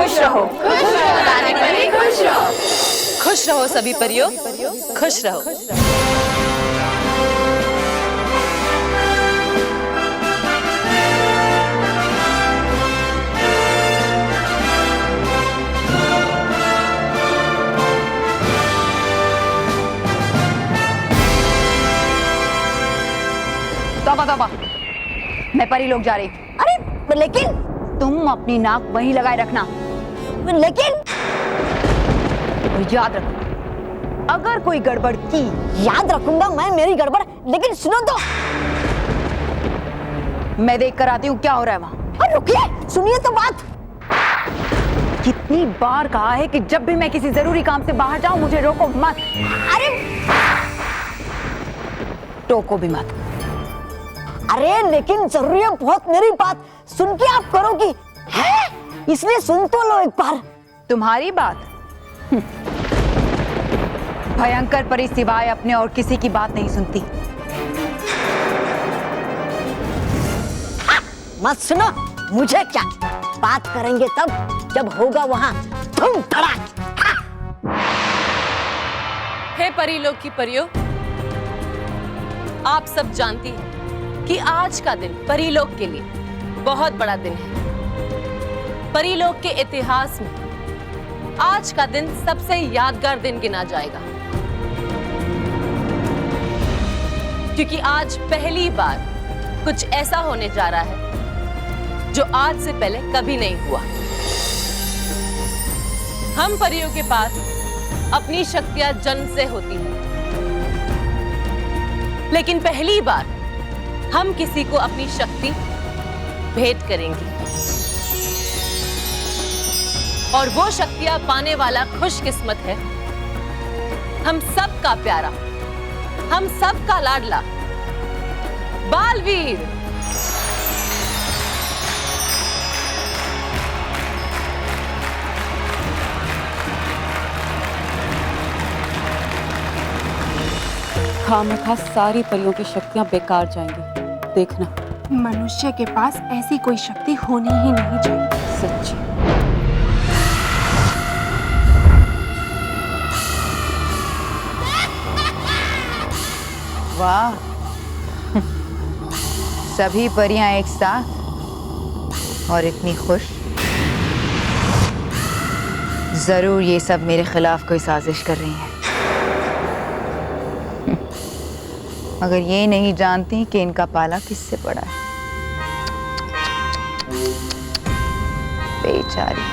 खुश रहो, रानी परी खुश रहो। खुश रहो सभी परियों, खुश रहो। तौबा तौबा, मैं परी लोग जा रही। अरे लेकिन तुम अपनी नाक वहीं लगाए रखना। लेकिन और याद रखो, अगर कोई गड़बड़ की। याद रखूंगा मैं मेरी गड़बड़, लेकिन सुनो तो। मैं देख कर आती हूँ क्या हो रहा है वहाँ। अरे रुकिए, सुनिए तो बात। कितनी बार कहा है कि जब भी मैं किसी जरूरी काम से बाहर जाऊं मुझे रोको मत। अरे टोको भी मत। अरे लेकिन जरूरी है बहुत मेरी बात, सुन के आप करोगी है, इसलिए सुन तो लो एक बार। तुम्हारी बात? भयंकर परी सिवाय अपने और किसी की बात नहीं सुनती। मत सुनो, मुझे क्या, बात करेंगे तब जब होगा वहां धूम धड़ाक। हे परी लोग की परियों, आप सब जानती हैं कि आज का दिन परी लोग के लिए बहुत बड़ा दिन है। परी लोग के इतिहास में आज का दिन सबसे यादगार दिन गिना जाएगा, क्योंकि आज पहली बार कुछ ऐसा होने जा रहा है जो आज से पहले कभी नहीं हुआ। हम परियों के पास अपनी शक्तियां जन्म से होती हैं, लेकिन पहली बार हम किसी को अपनी शक्ति भेंट करेंगे, और वो शक्तियां पाने वाला खुशकिस्मत है हम सबका प्यारा, हम सबका लाडला बालवीर। खामखा सारी परियों की शक्तियां बेकार जाएंगी, देखना। मनुष्य के पास ऐसी कोई शक्ति होनी ही नहीं चाहिए। सच्ची। वाह, सभी परियां एक साथ और इतनी खुश। जरूर ये सब मेरे खिलाफ कोई साजिश कर रही हैं, मगर ये नहीं जानती कि इनका पाला किससे पड़ा है। बेचारी।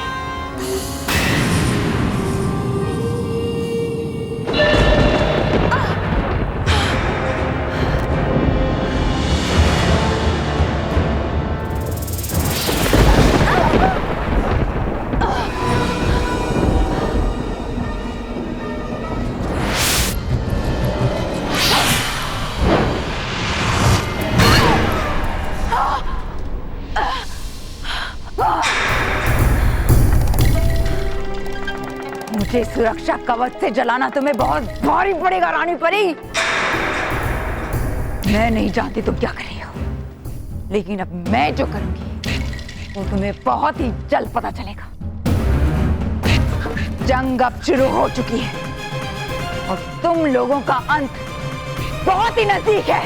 मुझे सुरक्षा कवच से जलाना तुम्हें बहुत भारी पड़ेगा रानी परी। मैं नहीं जानती तुम क्या कर रही हो, लेकिन अब मैं जो करूंगी वो तुम्हें बहुत ही जल्द पता चलेगा। जंग अब शुरू हो चुकी है और तुम लोगों का अंत बहुत ही नजदीक है।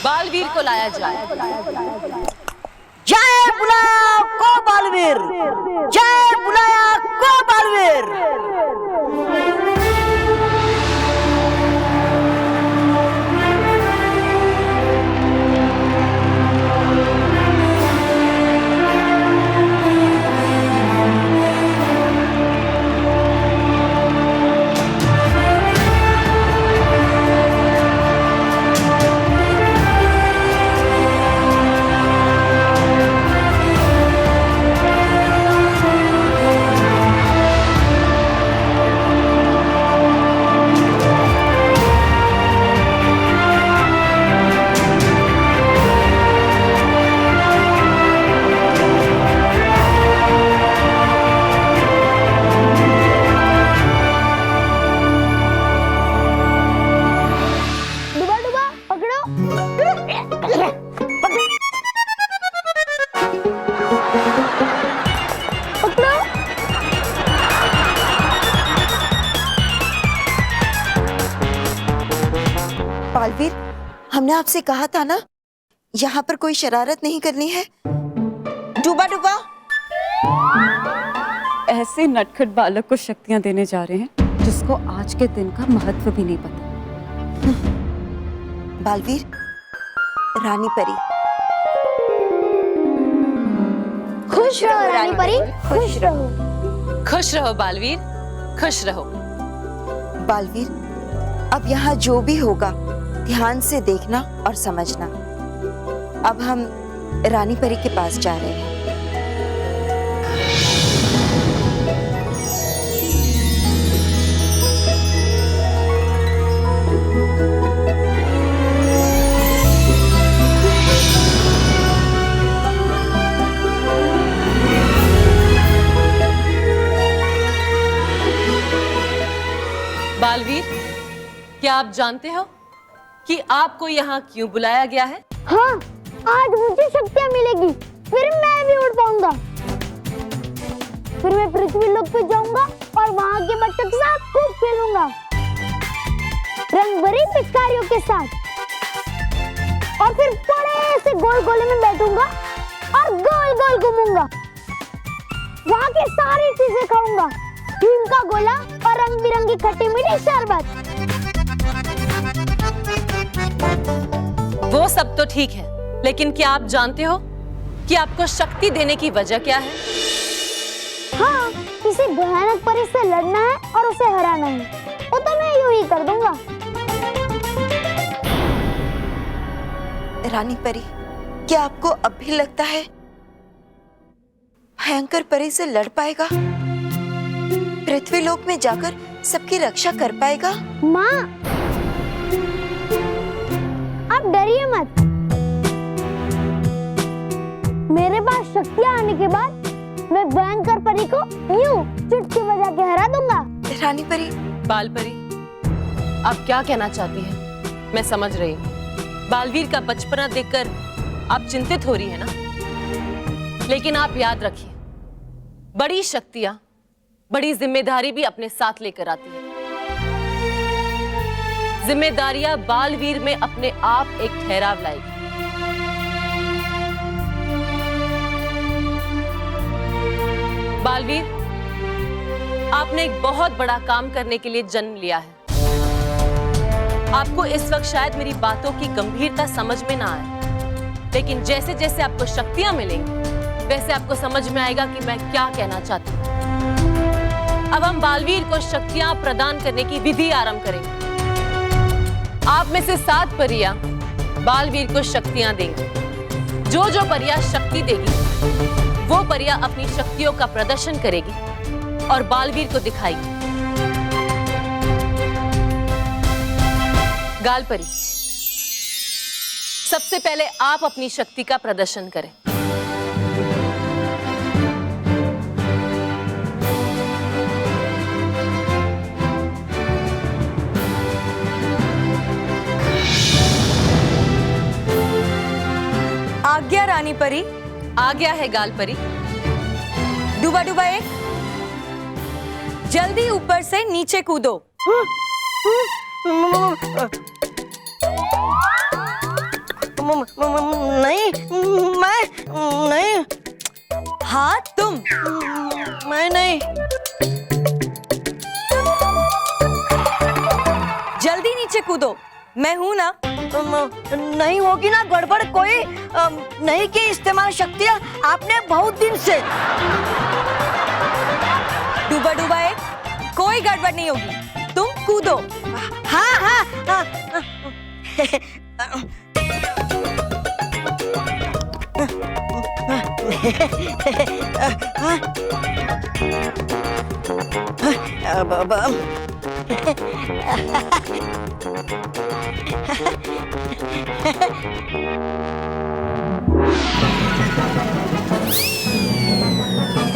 बालवीर को लाया जाए। जय बुलाया को बालवीर, जय बुलाया को बालवीर। हमने आपसे कहा था ना, यहाँ पर कोई शरारत नहीं करनी है। डूबा डूबा, ऐसे नटखट बालक को शक्तियां देने जा रहे हैं जिसको आज के दिन का महत्व भी नहीं पता। बालवीर, रानी परी। खुश रहो रानी परी, खुश रहो। खुश रहो बालवीर, खुश रहो। बालवीर, अब यहाँ जो भी होगा ध्यान से देखना और समझना। अब हम रानी परी के पास जा रहे हैं। बालवीर, क्या आप जानते हो कि आपको यहाँ क्यों बुलाया गया है? हाँ, आज मुझे शक्तियाँ मिलेगी, फिर मैं भी उड़ पाऊंगा। फिर मैं पृथ्वी लोक पे जाऊंगा और वहाँ के बच्चों के साथ खूब खेलूंगा, रंग भरी पिचकारियों के साथ। और फिर बड़े से गोल गोले में बैठूंगा और गोल गोल घूमूंगा। वहाँ की सारी चीजें खाऊंगा, हिम का गोला और रंग बिरंगी खट्टी मीठी शरबत। वो सब तो ठीक है, लेकिन क्या आप जानते हो कि आपको शक्ति देने की वजह क्या है? हाँ, किसी भयानक परी से लड़ना है और उसे हराना है। वो तो मैं यूं ही कर दूंगा। रानी परी, क्या आपको अब भी लगता है भयंकर परी से लड़ पाएगा? पृथ्वी लोक में जाकर सबकी रक्षा कर पाएगा? माँ, आप डरिए मत। मेरे पास शक्तियाँ आने के बाद मैं भयंकर परी को यूं चुटकी बजा के हरा दूंगा। रानी परी। बाल परी, आप क्या कहना चाहती हैं? मैं समझ रही हूँ। बालवीर का बचपना देखकर आप चिंतित हो रही है ना? लेकिन आप याद रखिए, बड़ी शक्तियां बड़ी जिम्मेदारी भी अपने साथ लेकर आती है। जिम्मेदारियां बालवीर में अपने आप एक ठहराव लाएगी। बालवीर, आपने एक बहुत बड़ा काम करने के लिए जन्म लिया है। आपको इस वक्त शायद मेरी बातों की गंभीरता समझ में ना आए, लेकिन जैसे जैसे आपको शक्तियां मिलेंगी वैसे आपको समझ में आएगा कि मैं क्या कहना चाहती हूँ। अब हम बालवीर को शक्तियां प्रदान करने की विधि आरंभ करेंगे। आप में से 7 परियां बालवीर को शक्तियां देंगी। जो जो परियां शक्ति देगी वो परियां अपनी शक्तियों का प्रदर्शन करेगी और बालवीर को दिखाएगी। गाल परी, सबसे पहले आप अपनी शक्ति का प्रदर्शन करें। आज्ञा रानी परी। आ गया है गाल परी। डूबा डूबा एक, जल्दी ऊपर से नीचे कूदो। नहीं, मैं नहीं। हाँ तुम। मैं नहीं। जल्दी नीचे कूदो, मैं हूं ना। नहीं होगी ना गड़बड़ कोई? नहीं की इस्तेमाल शक्तियां आपने बहुत दिन से। डूबा डूबा एक, कोई गड़बड़ नहीं होगी, तुम कूदो। हाँ हाँ हाँ।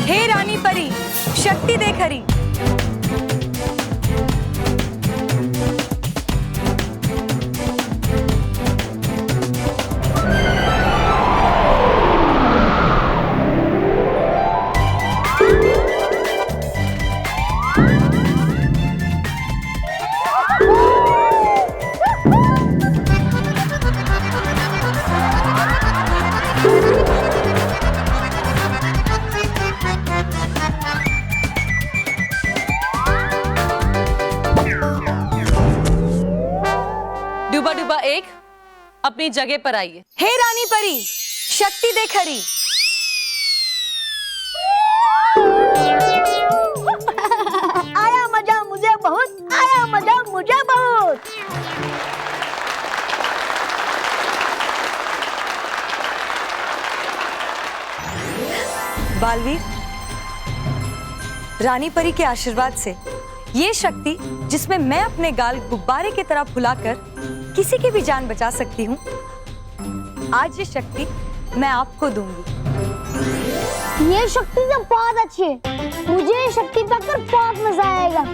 हे रानी परी, शक्ति दे खरी। अपनी जगह पर आइए। हे रानी परी, शक्ति दे खरी। आया मजा मुझे बहुत, आया मजा मुझे बहुत। बालवीर, रानी परी के आशीर्वाद से ये शक्ति जिसमें मैं अपने गाल गुब्बारे की तरह फुलाकर किसी की भी जान बचा सकती हूँ, आज ये शक्ति मैं आपको दूंगी। ये शक्ति तो बहुत अच्छी है, मुझे ये शक्ति पाकर बहुत मजा आएगा।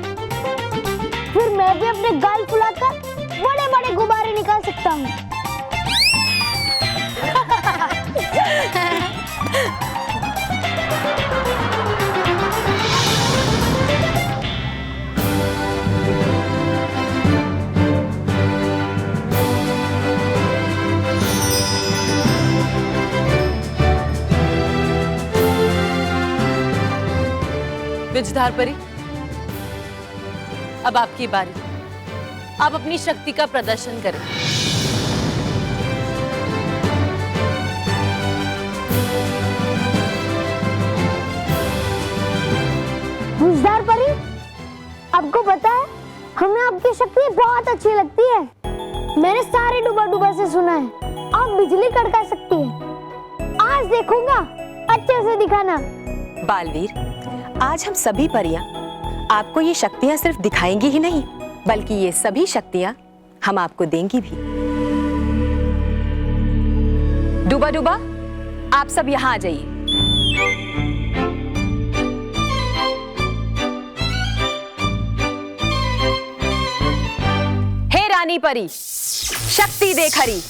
फिर मैं भी अपने गाल फुलाकर बड़े बड़े गुब्बारे निकाल सकता हूँ। विजधार परी, अब आपकी बारी। आप अपनी शक्ति का प्रदर्शन करें। विजधार परी, आपको पता है हमें आपकी शक्ति बहुत अच्छी लगती है। मैंने सारे डूबा डूबा से सुना है आप बिजली कड़का सकती है। आज देखूंगा, अच्छे से दिखाना। बालवीर, आज हम सभी परियां आपको ये शक्तियां सिर्फ दिखाएंगी ही नहीं, बल्कि ये सभी शक्तियां हम आपको देंगी भी। डूबा डूबा, आप सब यहाँ आ जाइए। हे रानी परी, शक्ति दे खरी।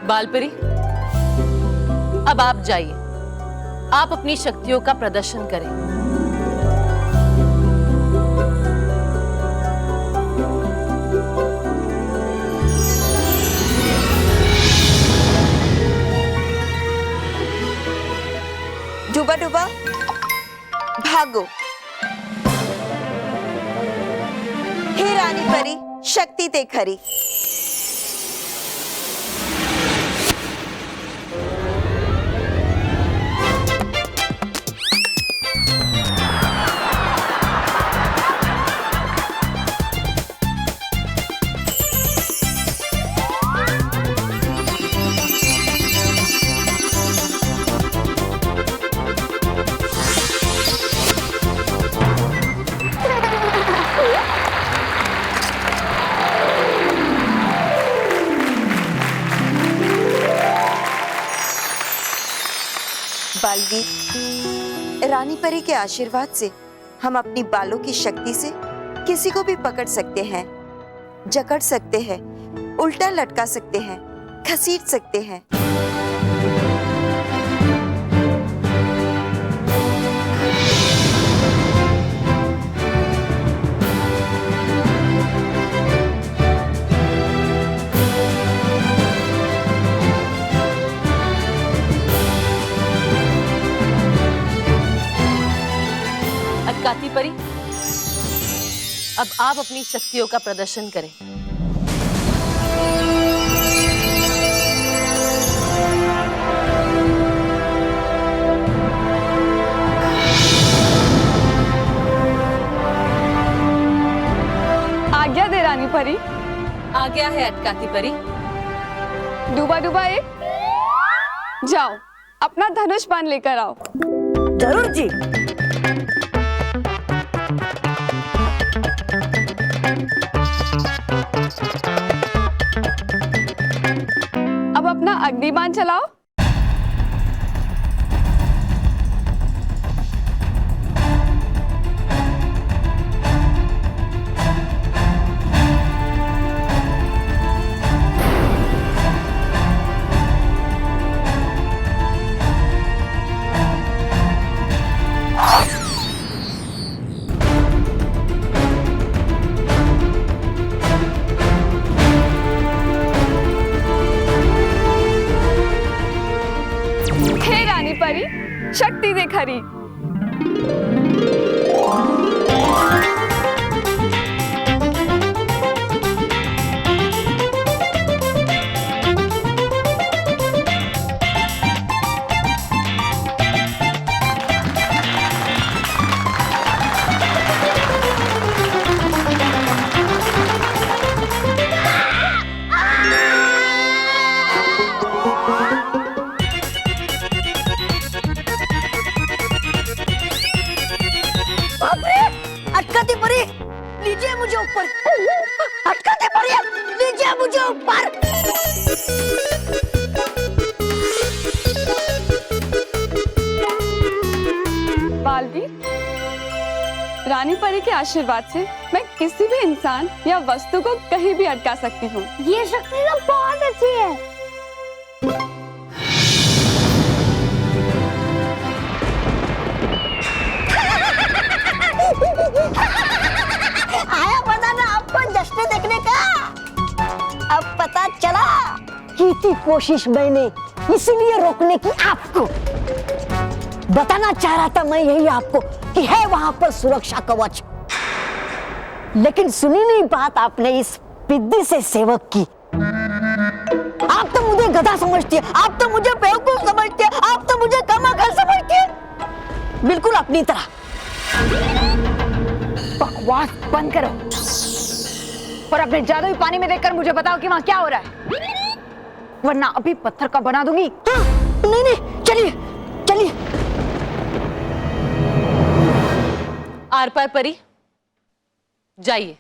बालपरी, अब आप जाइए। आप अपनी शक्तियों का प्रदर्शन करें। डूबा डूबा, भागो। हे रानी परी, शक्ति दे खरी। बालवीर, रानी परी के आशीर्वाद से हम अपनी बालों की शक्ति से किसी को भी पकड़ सकते हैं, जकड़ सकते हैं, उल्टा लटका सकते हैं, घसीट सकते हैं। अब आप अपनी शक्तियों का प्रदर्शन करें। आज्ञा दे रानी परी। आ गया है अटकाती परी। डूबा डूबा एक, जाओ अपना धनुष बाण लेकर आओ। जरूर जी। अब अपना अग्निबाण चलाओ। हे रानी परी, शक्ति दे खरी। अटकाती परी, लीजिए मुझे ऊपर। अटकाती परी, लीजिए मुझे ऊपर। बालवीर, रानी परी के आशीर्वाद से मैं किसी भी इंसान या वस्तु को कहीं भी अटका सकती हूँ। ये शक्ति तो बहुत अच्छी है। आया पता ना आपको जश्न देखने का। अब पता चला की थी कोशिश मैंने इसलिए रोकने की आपको। बताना चाह रहा था मैं यही आपको कि है वहां पर सुरक्षा कवच, लेकिन सुनी नहीं बात आपने इस पिद्दी से सेवक की। आप तो मुझे गधा समझती है, आप तो मुझे बेवकूफ समझती है, आप तो मुझे कमाकर समझती है, बिल्कुल अपनी तरह। बकवास बंद करो और अपने जादुई पानी में देखकर मुझे बताओ कि वहां क्या हो रहा है, वरना अभी पत्थर का बना दूंगी। हाँ, नहीं नहीं, चलिए चलिए। आर पार परी, जाइए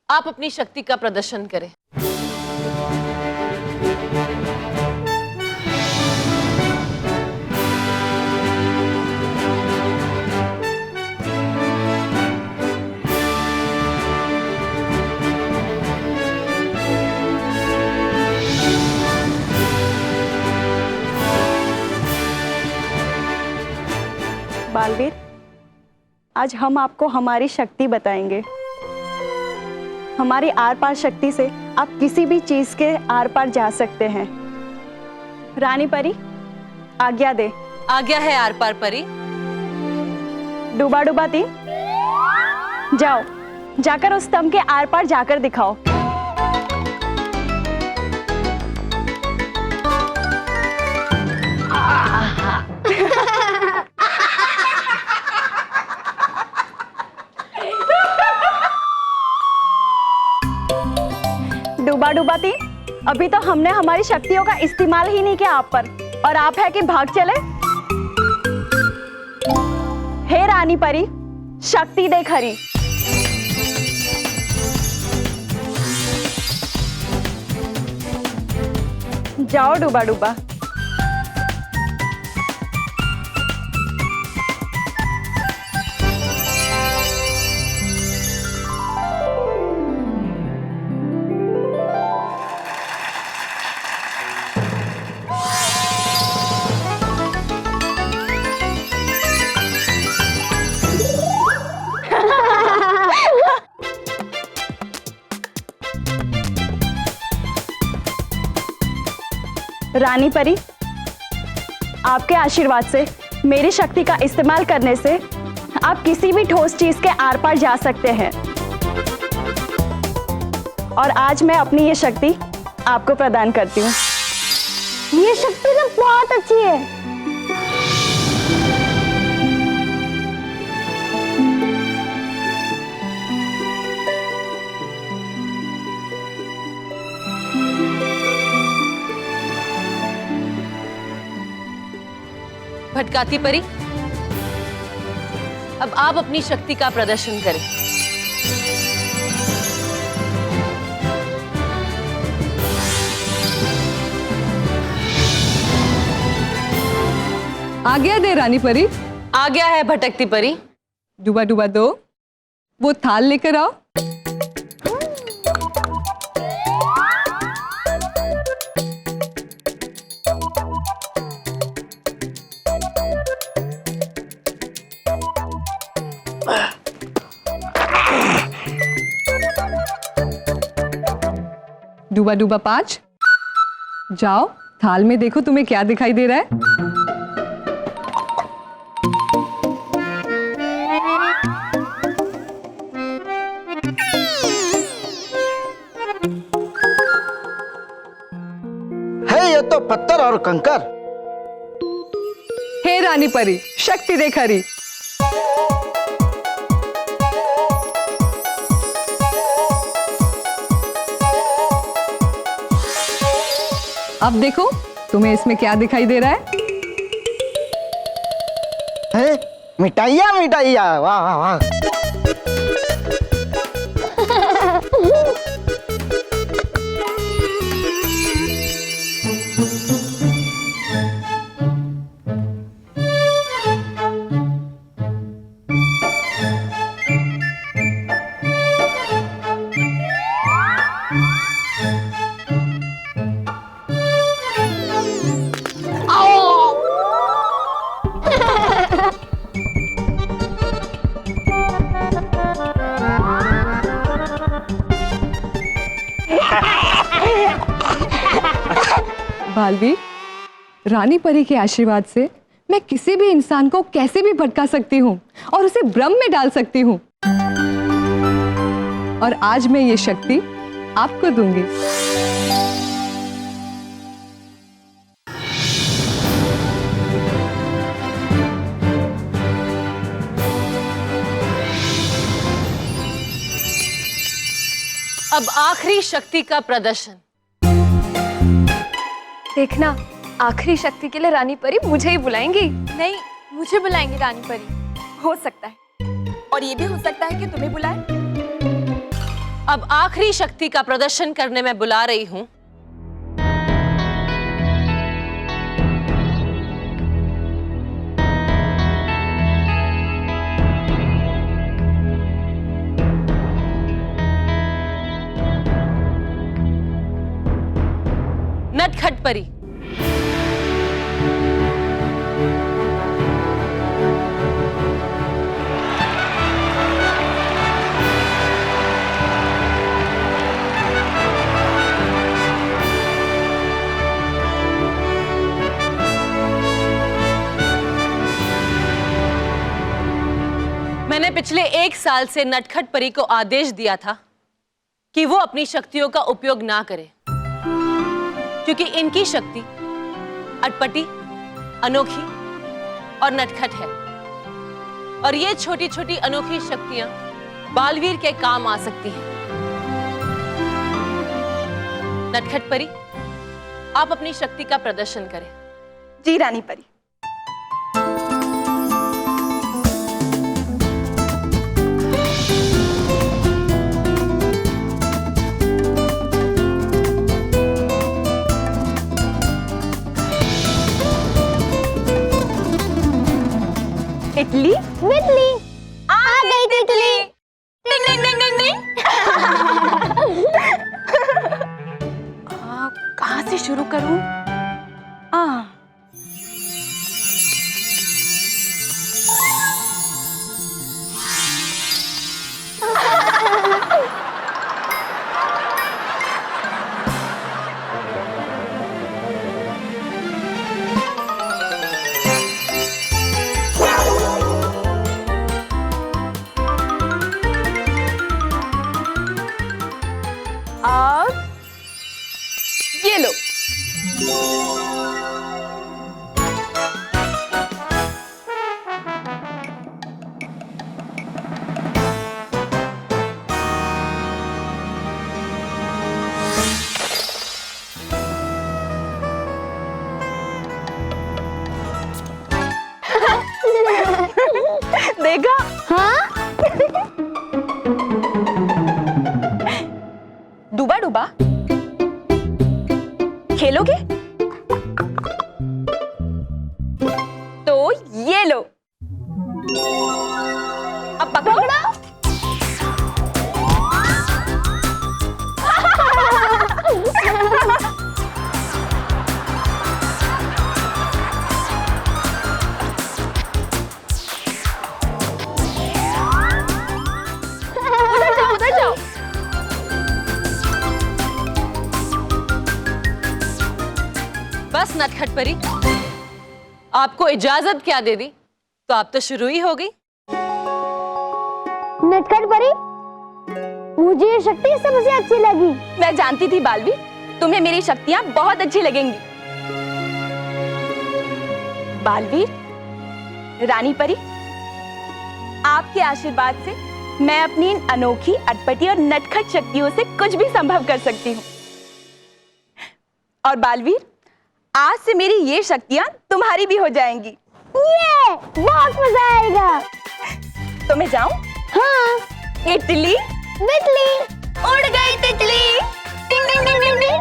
आप अपनी शक्ति का प्रदर्शन करें। बालवीर, आज हम आपको हमारी शक्ति बताएंगे। हमारी आर पार शक्ति से आप किसी भी चीज के आर पार जा सकते हैं। रानी परी, आज्ञा दे। आज्ञा है आर पार परी। डूबा डूबा तीन, जाओ जाकर उस स्तंभ के आर पार जाकर दिखाओ। डूबा डूबा तीन, अभी तो हमने हमारी शक्तियों का इस्तेमाल ही नहीं किया आप पर, और आप है कि भाग चले। हे रानी परी, शक्ति दे खरी। जाओ डूबा डूबा। रानी परी, आपके आशीर्वाद से, मेरी शक्ति का इस्तेमाल करने से आप किसी भी ठोस चीज के आर पार जा सकते हैं। और आज मैं अपनी ये शक्ति आपको प्रदान करती हूँ। ये शक्ति तो बहुत अच्छी है। भटकाती परी, अब आप अपनी शक्ति का प्रदर्शन करें। आ गया दे रानी परी। आ गया है भटकती परी। डूबा डूबा दो, वो थाल लेकर आओ। डूबा डूबा 5, जाओ थाल में देखो तुम्हें क्या दिखाई दे रहा है। है ये तो पत्थर और कंकर। हे रानी परी, शक्ति देख हरी। अब देखो तुम्हें इसमें क्या दिखाई दे रहा है। मिठाइया मिठाइया, वाह वाह वाह। बालवीर, रानी परी के आशीर्वाद से मैं किसी भी इंसान को कैसे भी भटका सकती हूँ और उसे भ्रम में डाल सकती हूँ। और आज मैं ये शक्ति आपको दूंगी। अब आखिरी शक्ति का प्रदर्शन। देखना, आखिरी शक्ति के लिए रानी परी मुझे ही बुलाएंगी। नहीं, मुझे बुलाएंगी रानी परी। हो सकता है, और ये भी हो सकता है कि तुम्हें बुलाए। अब आखिरी शक्ति का प्रदर्शन करने में बुला रही हूं नटखट परी। मैंने पिछले 1 साल से नटखट परी को आदेश दिया था कि वो अपनी शक्तियों का उपयोग ना करे, क्योंकि इनकी शक्ति अटपटी, अनोखी और नटखट है। और ये छोटी छोटी अनोखी शक्तियां बालवीर के काम आ सकती हैं। नटखट परी, आप अपनी शक्ति का प्रदर्शन करें। जी रानी परी। इडली बिजली आ गई तितली। टिंग टिंग टिंग टिंग टिंग। कहाँ से शुरू करूं? खेलोगे? तो ये लो, अब पकड़ो। उधर जाओ। बस नटखट परी, आपको इजाजत क्या दे दी तो आप तो शुरू ही हो गई। नटखट परी, मुझे ये शक्ति सबसे अच्छी लगी। मैं जानती थी बालवीर, तुम्हें मेरी शक्तियां बहुत अच्छी लगेंगी। बालवीर, रानी परी, आपके आशीर्वाद से मैं अपनी इन अनोखी, अटपटी और नटखट शक्तियों से कुछ भी संभव कर सकती हूँ। और बालवीर, आज से मेरी ये शक्तियां तुम्हारी भी हो जाएंगी। ये बहुत मजा आएगा। तो मैं जाऊं? हाँ। इटली बिटली उड़ गई तितली। टिंग टिंग टिंग टिंग टिंग।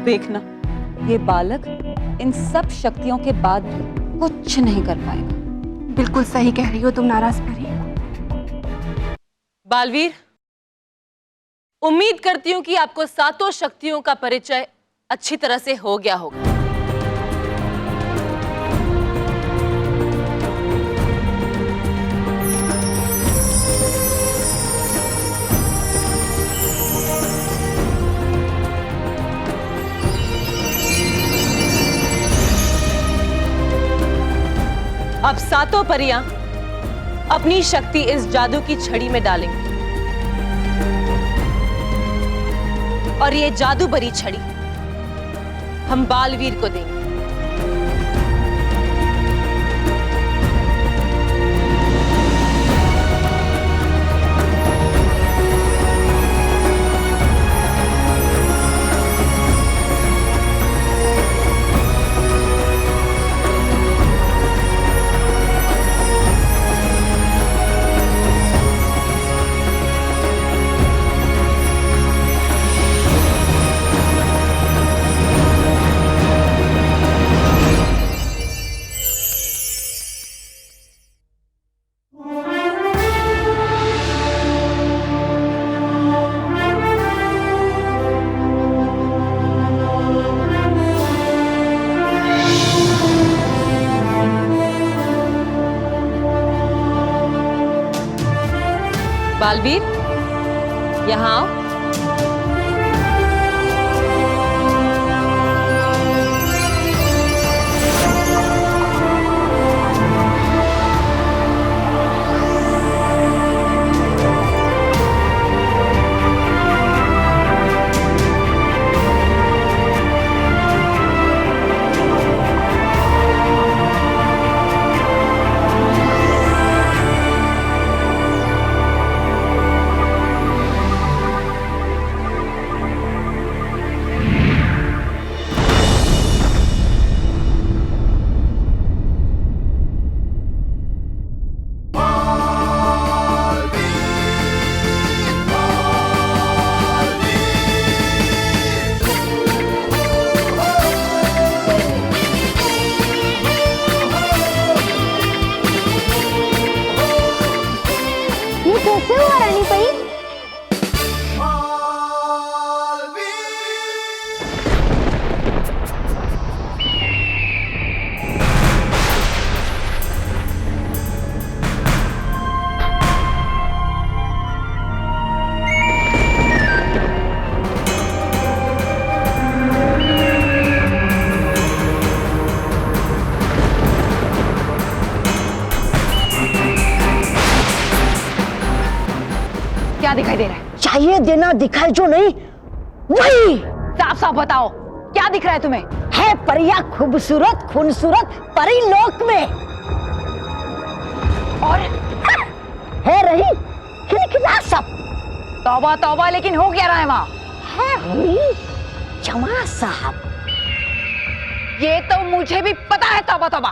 देखना, ये बालक इन सब शक्तियों के बाद भी कुछ नहीं कर पाएगा। बिल्कुल सही कह रही हो तुम नाराज परी। बालवीर, उम्मीद करती हूं कि आपको सातों शक्तियों का परिचय अच्छी तरह से हो गया होगा। अब सातों परियां अपनी शक्ति इस जादू की छड़ी में डालेंगी और ये जादू भरी छड़ी हम बालवीर को देंगे। बालवीर, यहाँ आओ। कैसे हुआ रानी परी? क्या दिखाई दे रहा है? चाहिए देना दिखाई जो नहीं वही। साफ साफ बताओ, क्या दिख रहा है तुम्हें? है परिया खूबसूरत खूबसूरत परी लोक में और है रही खिलखिला सब। तौबा तौबा, लेकिन हो क्या रहा है वहां? है हुई जमा साहब। ये तो मुझे भी पता है। तौबा तौबा।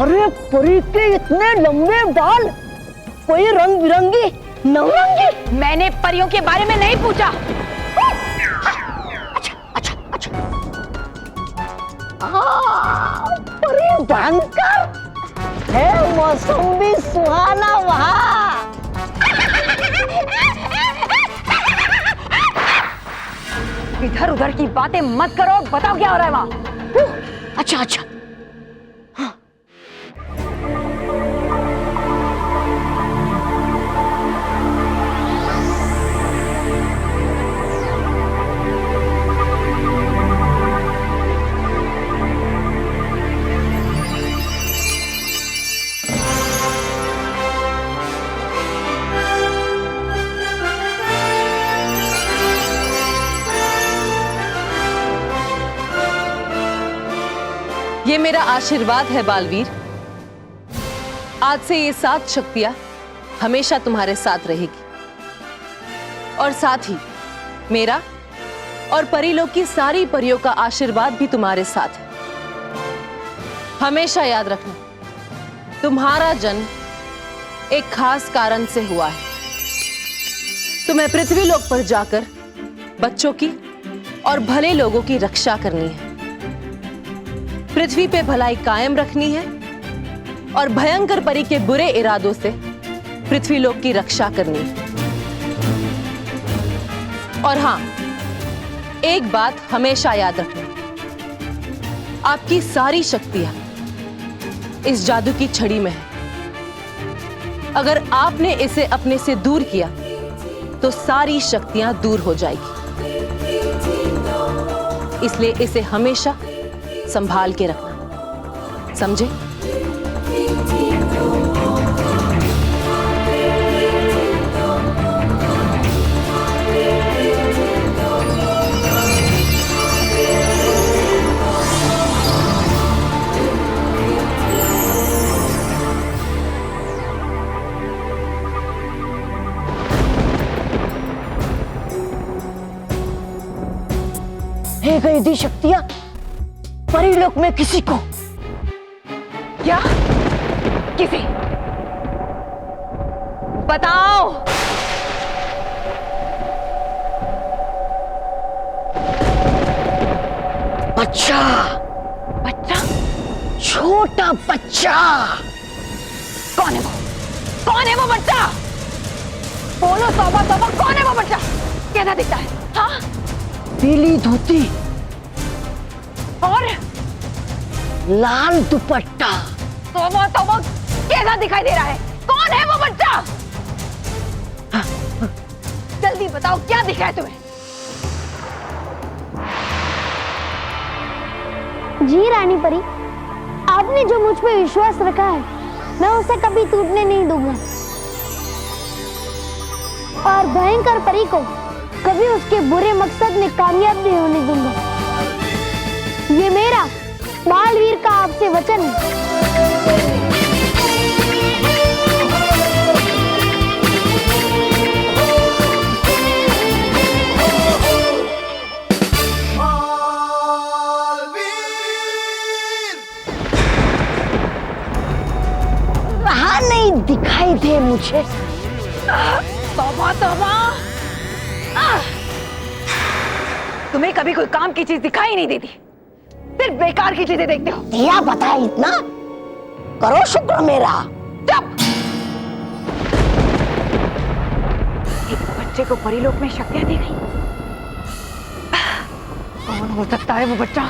अरे परी के इतने लंबे बाल, कोई रंग बिरंगी नवरंगी? मैंने परियों के बारे में नहीं पूछा। अच्छा। परी भयंकर है, मौसम भी सुहाना वहाँ। इधर उधर की बातें मत करो, बताओ क्या हो रहा है वहाँ। अच्छा। ये मेरा आशीर्वाद है बालवीर। आज से ये 7 शक्तियां हमेशा तुम्हारे साथ रहेगी, और साथ ही मेरा और परीलोक की सारी परियों का आशीर्वाद भी तुम्हारे साथ है। हमेशा याद रखना, तुम्हारा जन्म एक खास कारण से हुआ है। तुम्हें पृथ्वीलोक पर जाकर बच्चों की और भले लोगों की रक्षा करनी है। पृथ्वी पे भलाई कायम रखनी है और भयंकर परी के बुरे इरादों से पृथ्वीलोक की रक्षा करनी है। और हां, एक बात हमेशा याद रखना, आपकी सारी शक्तियां इस जादू की छड़ी में है। अगर आपने इसे अपने से दूर किया तो सारी शक्तियां दूर हो जाएगी। इसलिए इसे हमेशा संभाल के रखना, समझे? हे गई शक्तियां परीलोक में किसी को? क्या? किसी? बताओ। बच्चा छोटा बच्चा। कौन है वो? कौन है वो बच्चा? बोलो तौबा तौबा, कौन है वो बच्चा? कैसा दिखता है? हाँ? पीली धोती और लाल दुपट्टा। तौबा तौबा, कैसा दिखाई दे रहा है? कौन है वो बच्चा? जल्दी बताओ, क्या दिखा है तुम्हें? जी रानी परी, आपने जो मुझ पे विश्वास रखा है, मैं उसे कभी टूटने नहीं दूंगा, और भयंकर परी को कभी उसके बुरे मकसद में कामयाब नहीं होने दूंगा। ये मेरा बालवीर का आपसे वचन है। वहां नहीं दिखाई दे मुझे। तौबा तौबा, तुम्हें कभी कोई काम की चीज दिखाई नहीं देती, सिर्फ बेकार की चीजें देखते हो। दिया बता इतना, करो शुक्र मेरा। चुप! एक बच्चे को परीलोक में शक्तियां दी गई। कौन हो सकता है वो बच्चा?